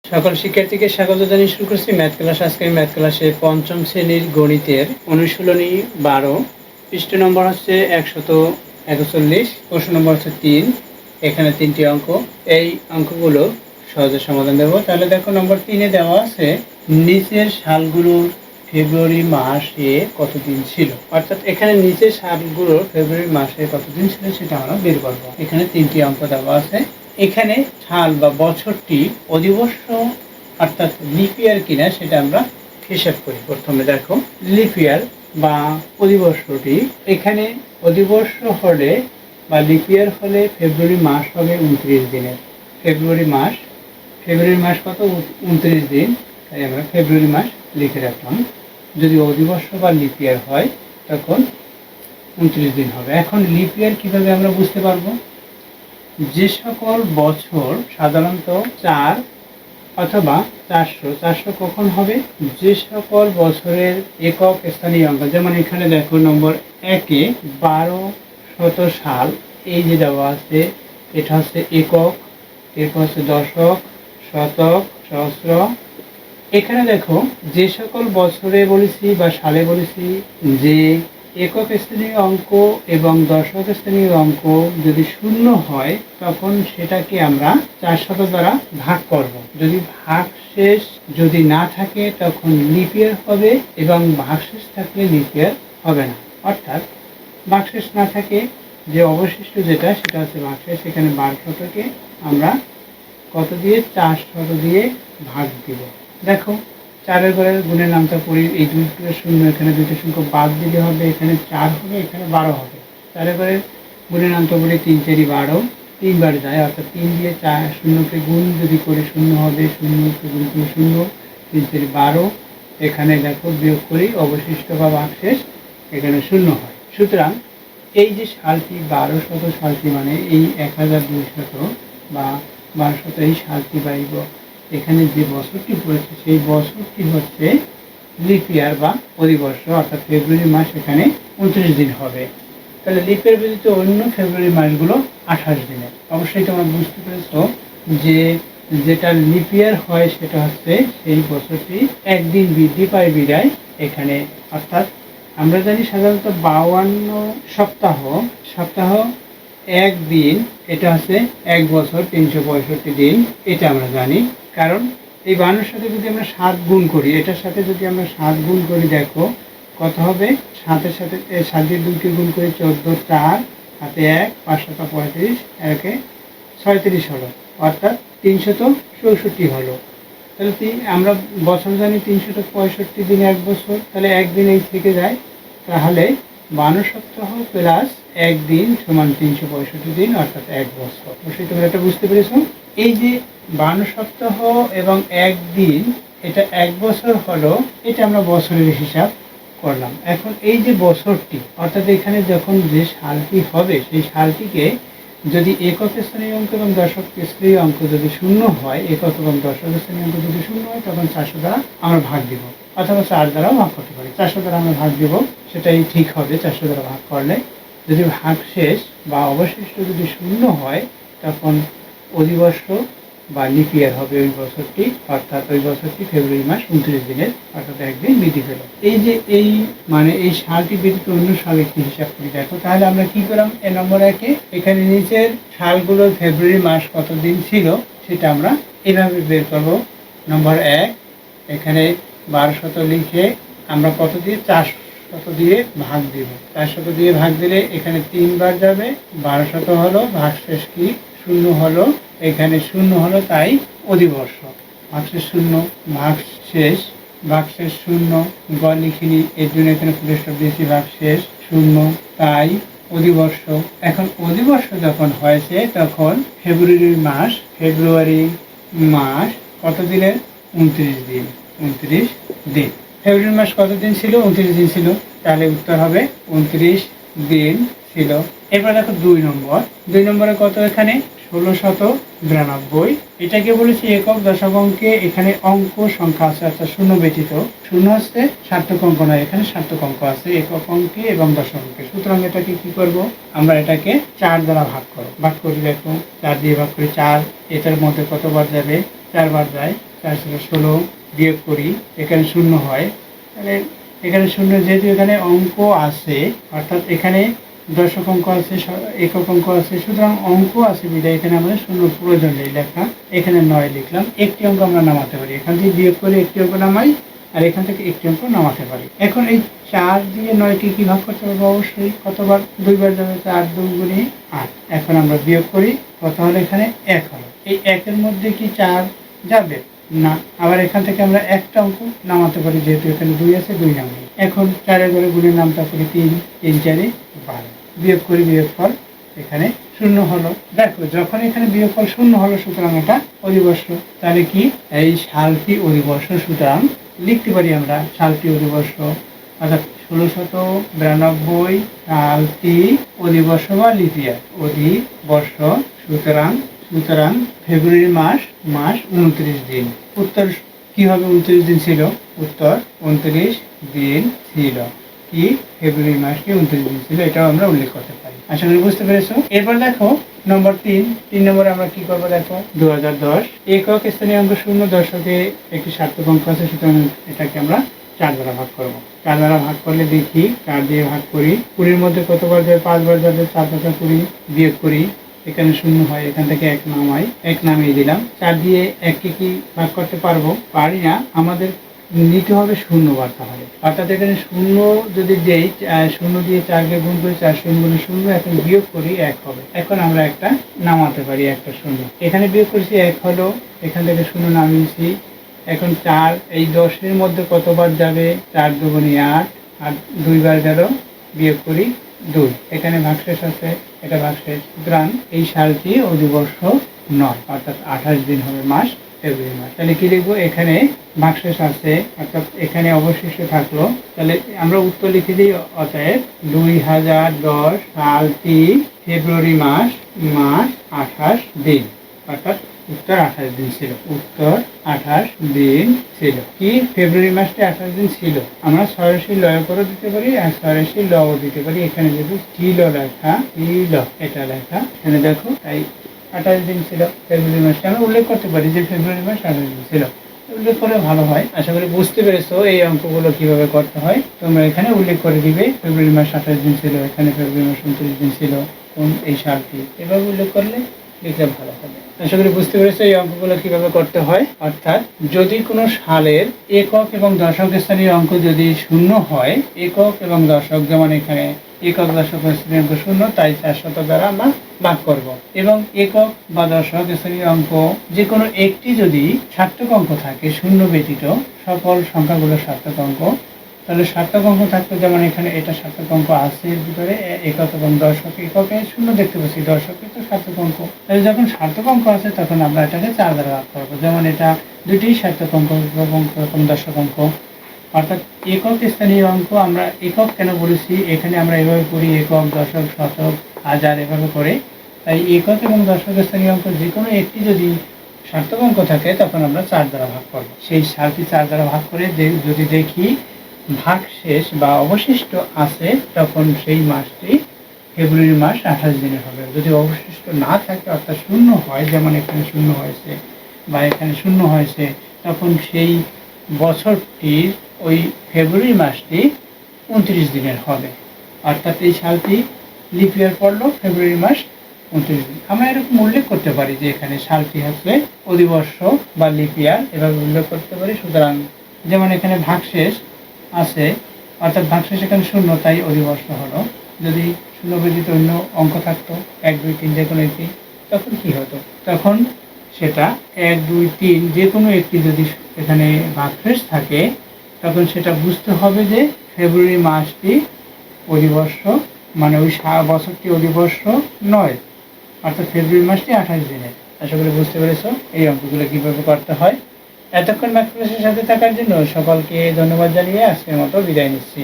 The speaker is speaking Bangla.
সকল শিক্ষার্থীকে স্বাগত জানিয়ে শুরু করছি ম্যাথ ক্লাস। আজকে ম্যাথ ক্লাসে পঞ্চম শ্রেণীর গণিতের অনুশীলনী 12, পৃষ্ঠ নম্বর হচ্ছে 141, প্রশ্ন নম্বর হচ্ছে 3। এখানে 3টি অঙ্ক, এই অঙ্কগুলো সহজে সমাধান দেবো। তাহলে দেখো নম্বর 3-এ দেওয়া আছে নিচের সালগুলোর ফেব্রুয়ারি মাসে কতদিন ছিল, অর্থাৎ এখানে নিচের সালগুলোর ফেব্রুয়ারি মাসে কতদিন ছিল সেটা আমরা বের করবো। এখানে 3টি অঙ্ক দেওয়া আছে। এখানে সাল বা বছরটি অধিবর্ষ অর্থাৎ লিপ ইয়ার কিনা সেটা আমরা হিসাব করি। প্রথমে দেখো লিপ ইয়ার বা অধিবর্ষটি, এখানে অধিবর্ষ হলে বা লিপ ইয়ার হলে ফেব্রুয়ারি মাস হবে 29 দিনের। ফেব্রুয়ারি মাস কত? 29 দিন, তাই আমরা ফেব্রুয়ারি মাস লিখে রাখলাম। যদি অধিবর্ষ বা লিপ ইয়ার হয় তখন 29 দিন হবে। এখন লিপ ইয়ার কিভাবে আমরা বুঝতে পারবো? যে সকল বছর সাধারণত 4 অথবা 400 কখন হবে? যে সকল বছরের একক স্থানীয় অঙ্ক, যেমন এখানে দেখো নম্বর 1-এ 1200 সাল, এই যে দেওয়া আছে এটা হচ্ছে একক, এরপর হচ্ছে দশক, শতক, সহস্র। এখানে দেখো যে সকল বছরে বলেছি বা সালে বলেছি যে একক স্থানীয় অঙ্ক এবং দশক স্থানীয় অঙ্ক যদি শূন্য হয় তখন সেটাকে আমরা 400 দ্বারা ভাগ করব। যদি ভাগশেষ যদি না থাকে তখন লিপ ইয়ার হবে এবং ভাগশেষ থাকলে লিপ ইয়ার হবে না। অর্থাৎ ভাগশেষ না থাকে যে অবশিষ্ট যেটা সেটা হচ্ছে ভাগশেষ। এখানে 1200-কে আমরা কত দিয়ে? 400 দিয়ে ভাগ দিব। দেখো 4-এর ঘরের গুণের নামটা পড়ি, এই দুটো শূন্য, এখানে দুটো সংখ্যা বাদ দিলে হবে, এখানে 4 হবে, এখানে 12 হবে। 4-এর ঘরের গুণের নামটা পড়ি 3 4 12, 3 বার যায়, অর্থাৎ 3 দিয়ে 4 শূন্যকে গুণ যদি করে শূন্য হবে, শূন্যকে গুণ করে শূন্য, 3 4 12। এখানে দেখো বিয়োগ করি, অবশিষ্ট বা ভাগশেষ এখানে শূন্য হয়। সুতরাং এই যে সালটি 1200 সালটি মানে এই 1200 বা 1200 এই সালটি বাইব, এখানে যে বছরটি পড়েছে সেই বছরটি হচ্ছে লিপ ইয়ার বা অধিবর্ষ, অর্থাৎ ফেব্রুয়ারি মাস এখানে 29 দিন হবে। তাহলে লিপ ইয়ার ব্যতীত অন্য ফেব্রুয়ারি মাসগুলো 28 দিনের। অবশ্যই তোমরা বুঝতে পেরেছো যে যেটা লিপ ইয়ার হয় সেটা হচ্ছে সেই বছরটি একদিন বৃদ্ধি পায় বিদায় এখানে, অর্থাৎ আমরা জানি সাধারণত 52 সপ্তাহ একদিন, এটা হচ্ছে এক বছর 365 দিন, এটা আমরা জানি। কারণ এই 52-এর সাথে যদি আমরা 7 গুণ করি, এটার সাথে যদি আমরা 7 গুণ করি, দেখো কত হবে? 7-এর সাথে 7 দিয়ে 2কে গুণ করি 14, 4 হাতে 1, 5 7 35, 1-এ 36 হলো, অর্থাৎ 364 হলো। তাহলে আমরা বছর জানি 365 দিন এক বছর, তাহলে একদিন এই থেকে যায়, তাহলে 52 সপ্তাহ প্লাস একদিন সমান 365 দিন, অর্থাৎ এক বছর। অবশ্যই তোমরা এটা বুঝতে পেরেছো। এই যে 52 সপ্তাহ এবং একদিন, এটা এক বছর হলো, এটা আমরা বছরের হিসাব করলাম। এখন এই যে বছরটি, অর্থাৎ এখানে যখন যে সালটি হবে সেই সালটিকে যদি একক স্থানীয় অঙ্ক এবং দশক স্থানীয় অঙ্ক যদি শূন্য হয়, একক এবং দশক স্থানীয় অঙ্ক যদি শূন্য হয় তখন 400 দ্বারা আমরা ভাগ দিব, অথবা 4 দ্বারাও ভাগ করতে পারি। 400 দ্বারা আমরা ভাগ দিব, সেটাই ঠিক হবে 400 দ্বারা ভাগ করলে। যদি ভাগশেষ বা অবশিষ্ট যদি শূন্য হয় তখন অধিবর্ষ বা লিপ ইয়ার হবে ওই বছরটি, অর্থাৎ ওই বছরটি ফেব্রুয়ারি মাস 29 দিনের, অর্থাৎ একদিন বৃদ্ধি পেল। এই যে এই মানে এই সালটি ব্যতীত অন্য সাল একটি হিসাব করি। দেখো তাহলে আমরা কি করলাম? নম্বর 1-এ এখানে নিচের সালগুলোর ফেব্রুয়ারি মাস কতদিন ছিল সেটা আমরা এভাবে বের করব। নম্বর 1, এখানে 1200 লিখে আমরা কত দিয়ে? 400 দিয়ে ভাগ দিব। 400 দিয়ে ভাগ দিলে এখানে 3 বার যাবে, 1200 হলো, ভাগশেষ কি? শূন্য হলো, এখানে শূন্য হলো, তাই অধিবর্ষ। ভাগশেষ শূন্য, ভাগশেষ শূন্য, গ লিখিনি, এর জন্য এখানে ফুলস্টপ দিয়েছি, ভাগশেষ শূন্য, তাই অধিবর্ষ। এখন অধিবর্ষ যখন হয়েছে তখন ফেব্রুয়ারি মাস কত দিনের? 29 দিন। 29 দিন। ফেব্রুয়ারি মাস কত দিন ছিল? 29 দিন ছিল, তাহলে উত্তর হবে 29 দিন ছিল। এবার দেখো 2 নম্বরে কত? এখানে 1692। এটাকে বলেছি একক দশক অঙ্কে, এখানে অঙ্ক সংখ্যা আছে, অর্থাৎ শূন্য ব্যতীত। শূন্য হচ্ছে সার্থক অঙ্ক নয়, এখানে সার্থক অঙ্ক আছে একক অঙ্কে এবং দশক অঙ্কে। সুতরাং এটাকে কি করব? আমরা এটাকে 4 দ্বারা ভাগ করি। দেখো 4 দিয়ে ভাগ করি, 4 এটার মধ্যে কতবার যাবে? 4 বার যায়, 4 × 16 বিয়োগ করি, এখানে 0 হয়, তাহলে এখানে 0 যেহেতু এখানে অঙ্ক আছে, অর্থাৎ এখানে দশক অঙ্ক আছে, একক অঙ্ক আছে, সুতরাং অঙ্ক আছে বিধায় এখানে আমাদের 0 প্রয়োজন নেই লেখা। এখানে 9 লিখলাম। একটি অঙ্ক আমরা নামাতে পারি, এখান থেকে বিয়োগ করে একটি অঙ্ক নামাই, আর এখান থেকে একটি অঙ্ক নামাতে পারি। এখন এই 4 দিয়ে 9কে কি ভাগ করতে পারবো? অবশ্যই কতবার? 2 বার যাবে, 4 × 2 = 8। এখন আমরা বিয়োগ করি, কত হলো? এখানে 1 হলো। এই 1-এর মধ্যে কি 4 যাবে? না। আবার এখান থেকে আমরা একটা অঙ্ক নামাতে পারি, যেহেতু এখানে 2 আছে, 2 নামাই। এখন 4-এর ঘরে গুণের নামটা করি 3, 3 × 4 = 12। বিয়োগ করি, বিয়োগফল এখানে 0 হলো। দেখো, যখন এখানে বিয়োগফল 0 হলো, সুতরাং এটা অধিবর্ষ। তাহলে কি এই সালটি অধিবর্ষ, সুতরাং লিখতে পারি আমরা সালটি অধিবর্ষ, অর্থাৎ 1692 সালটি অধিবর্ষ বা লিপ ইয়ার, অধিবর্ষ। সুতরাং ফেব্রুয়ারি মাস 29 দিন। উত্তর কি হবে? 29 দিন ছিল। উত্তর 29 দিন ছিল। কি ফেব্রুয়ারি মাসটি 29 দিন ছিল, এটাও আমরা উল্লেখ করতে পারি। আশা করি বুঝতে পেরেছো। এরপর দেখো নম্বর 3 নম্বরে আমরা কি করবো? দেখো 2010 একক স্থানীয় অঙ্ক 0, দশকে একটি সার্থক অঙ্ক আছে, সুতরাং এটাকে আমরা 4 দ্বারা ভাগ করবো। 4 দ্বারা ভাগ করলে দেখি, 4 দিয়ে ভাগ করি, 20-এর মধ্যে কতবার যায়? 5 বার যাবে, 4 × 20 বিয়োগ করি, এখানে 0 হয়, এখান থেকে 1 নামাই, 1 নামিয়ে দিলাম। 4 দিয়ে 1কে কি ভাগ করতে পারবো? পারি না। আমাদের নিতে হবে 0 বার, তাহলে অর্থাৎ এখানে 0 যদি দেই, 0 দিয়ে 4কে গুণ করি, 4 × 0 এখন বিয়োগ করি, 1 হবে। এখন আমরা একটা নামাতে পারি, একটা 0 এখানে বিয়োগ করেছি, 1 হলো, এখান থেকে 0 নামিয়েছি। এখন 4 এই 10-এর মধ্যে কতবার যাবে? 4 × 2 = 8, আর 2 বার গেল, বিয়োগ করি 2, এখানে ভাগশেষ আছে, এটা ভাগশেষ। সুতরাং এই সালটি অধিবর্ষ নয়, অর্থাৎ 28 দিন হবে মাস ফেব্রুয়ারি মাস। তাহলে কি লিখবো? এখানে ভাগশেষ আছে, অর্থাৎ এখানে অবশিষ্ট থাকলো। তাহলে আমরা উত্তর লিখে দিই, অতএব 2010 সালটি ফেব্রুয়ারি মাস 28 দিন, অর্থাৎ উত্তর 28 দিন ছিল। উত্তর 28 দিন ছিল। কি ফেব্রুয়ারি মাসটি 28 দিন ছিল। আমরা সরাসরি লয় করে দিতে পারি, আর সরাসরি লও দিতে পারি। এখানে যদি ছিল লেখা, ছিল এটা লেখা, এখানে দেখো, তাই 28 দিন ছিল ফেব্রুয়ারি মাসটা। আমরা উল্লেখ করতে পারি যে ফেব্রুয়ারি মাস 28 দিন ছিল, উল্লেখ করে ভালো হয়। আশা করি বুঝতে পেরেছো এই অঙ্কগুলো কিভাবে করতে হয়। তোমরা এখানে উল্লেখ করে দিবে ফেব্রুয়ারি মাস 28 দিন ছিল, এখানে ফেব্রুয়ারি মাস 29 দিন ছিল, কোন এই সালটি, এভাবে উল্লেখ করলে লিখলে ভালো হবে। আশা করি বুঝতে পেরেছো এই অঙ্কগুলো কিভাবে করতে হয়। অর্থাৎ যদি কোনো সালের একক এবং দশক স্থানীয় অঙ্ক যদি 0 হয়, একক এবং দশক, যেমন এখানে একক দশক স্থানীয় অঙ্ক 0, তাই 400 দ্বারা আমরা ভাগ করব। এবং একক বা দশক স্থানীয় অঙ্ক যে কোনো একটি যদি সার্থক অঙ্ক থাকে, 0 ব্যতীত সকল সংখ্যাগুলো সার্থক অঙ্ক, তাহলে সার্থক অঙ্ক থাকতো, যেমন এখানে এটা সার্থক অঙ্ক আছে, এর ভিতরে একক এবং দশক। এককে 0 দেখতে পাচ্ছি, দশকে তো সার্থক অঙ্ক। তাহলে যখন সার্থক অঙ্ক আছে, তখন আমরা এটাকে 4 দ্বারা ভাগ করবো। যেমন এটা দুটি সার্থক অঙ্ক, একক অঙ্ক এবং দশক অঙ্ক। অর্থাৎ একক স্থানীয় অঙ্ক আমরা একক কেন বলেছি, এখানে আমরা এভাবে করি, একক, দশক, শতক, হাজার, এভাবে করে। তাই একক এবং দশক স্থানীয় অঙ্ক যে কোনো একটি যদি সার্থক অঙ্ক থাকে, তখন আমরা 4 দ্বারা ভাগ করবো। সেই সালটি 4 দ্বারা ভাগ করে যদি দেখি ভাগশেষ বা অবশিষ্ট আছে, তখন সেই মাসটি ফেব্রুয়ারি মাস 28 দিনের হবে। যদি অবশিষ্ট না থাকে, অর্থাৎ 0 হয়, যেমন এখানে 0 হয়েছে বা এখানে 0 হয়েছে, তখন সেই বছরটির ওই ফেব্রুয়ারি মাসটি 29 দিনের হবে। অর্থাৎ এই সালটি লিপ ইয়ার পড়লো, ফেব্রুয়ারি মাস 29 দিন। আমরা এরকম উল্লেখ করতে পারি যে এখানে সালটি হচ্ছে অধিবর্ষ বা লিপ ইয়ার, এভাবে উল্লেখ করতে পারি। সুতরাং যেমন এখানে ভাগশেষ আছে, অর্থাৎ ভাগশেষ এখানে 0, তাই অধিবর্ষ হলো। যদি 0 ব্যতীত অন্য অঙ্ক থাকতো, 1, 2, 3 যে কোনো একটি, তখন কি হতো? তখন সেটা 1, 2, 3 যে কোনো একটি যদি এখানে ভাগশেষ থাকে, তখন সেটা বুঝতে হবে যে ফেব্রুয়ারি মাসটি অধিবর্ষ, মানে ওই বছরটি অধিবর্ষ নয়, অর্থাৎ ফেব্রুয়ারি মাসটি 28 দিনের। আশা করি বুঝতে পেরেছো এই অঙ্কগুলো কিভাবে করতে হয়। এতক্ষণ ম্যাথ ক্লাসের সাথে থাকার জন্য সকলকে ধন্যবাদ জানিয়ে আজকের মতো বিদায় নিচ্ছি।